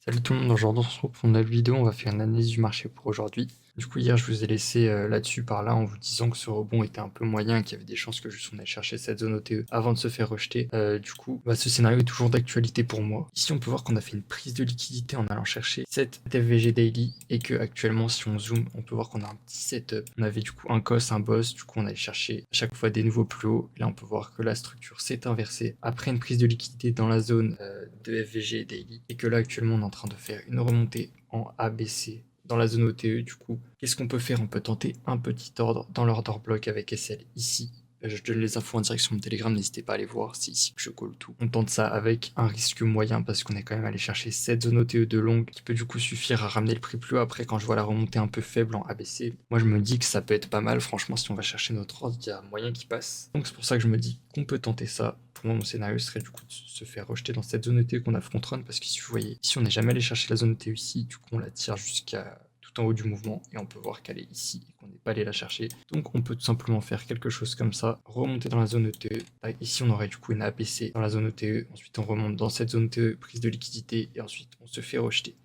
Salut tout le monde, aujourd'hui on se retrouve pour une nouvelle vidéo, on va faire une analyse du marché pour aujourd'hui. Du coup hier je vous ai laissé là-dessus par là en vous disant que ce rebond était un peu moyen, qu'il y avait des chances que juste on aille chercher cette zone OTE avant de se faire rejeter. Ce scénario est toujours d'actualité pour moi. Ici on peut voir qu'on a fait une prise de liquidité en allant chercher cette FVG Daily et que actuellement si on zoome on peut voir qu'on a un petit setup. On avait du coup un cos, un boss, du coup on allait chercher à chaque fois des nouveaux plus hauts. Là on peut voir que la structure s'est inversée après une prise de liquidité dans la zone de FVG Daily et que là actuellement on est en train de faire une remontée en ABC dans la zone OTE. Du coup, qu'est-ce qu'on peut faire? On peut tenter un petit ordre dans l'order block avec SL ici. Je donne les infos en direct sur mon Telegram, n'hésitez pas à aller voir, c'est ici que je colle tout. On tente ça avec un risque moyen parce qu'on est quand même allé chercher cette zone OTE de longue qui peut du coup suffire à ramener le prix plus haut. Après, quand je vois la remontée un peu faible en ABC, moi je me dis que ça peut être pas mal. Franchement, si on va chercher notre ordre, il y a moyen qu'il passe. Donc c'est pour ça que je me dis qu'on peut tenter ça. Pour moi, mon scénario serait du coup de se faire rejeter dans cette zone OTE qu'on a front-run parce que si vous voyez, ici on n'est jamais allé chercher la zone OTE ici, du coup on la tire jusqu'à tout en haut du mouvement et on peut voir qu'elle est ici et qu'on n'est pas allé la chercher. Donc on peut tout simplement faire quelque chose comme ça, remonter dans la zone ETE. Ici on aurait du coup une APC dans la zone ETE, ensuite on remonte dans cette zone ETE, prise de liquidité et ensuite on se fait rejeter.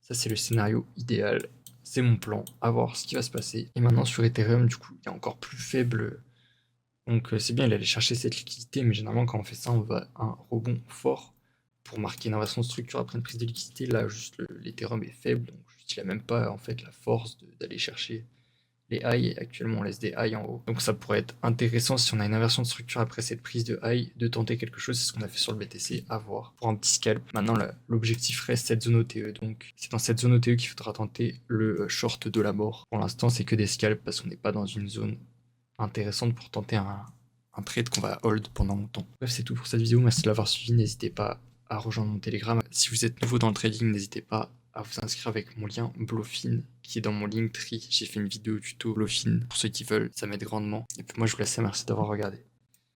Ça c'est le scénario idéal, c'est mon plan, à voir ce qui va se passer. Et maintenant sur Ethereum du coup il est encore plus faible. Donc c'est bien, il allait chercher cette liquidité, mais généralement quand on fait ça, on va à un rebond fort pour marquer une inversion de structure après une prise de liquidité. Là, juste l'Ethereum est faible, donc juste, il n'a même pas en fait la force d'aller chercher les highs. Et actuellement, on laisse des highs en haut. Donc ça pourrait être intéressant si on a une inversion de structure après cette prise de high, de tenter quelque chose. C'est ce qu'on a fait sur le BTC, à voir pour un petit scalp. Maintenant, l'objectif reste cette zone OTE. Donc c'est dans cette zone OTE qu'il faudra tenter le short de la mort. Pour l'instant, c'est que des scalps parce qu'on n'est pas dans une zone intéressante pour tenter un trade qu'on va hold pendant longtemps. Bref, c'est tout pour cette vidéo. Merci de l'avoir suivi. N'hésitez pas à rejoindre mon Telegram. Si vous êtes nouveau dans le trading, n'hésitez pas à vous inscrire avec mon lien Blofin qui est dans mon Linktree. J'ai fait une vidéo tuto Blofin pour ceux qui veulent, ça m'aide grandement. Et puis moi je vous laisse, merci d'avoir regardé.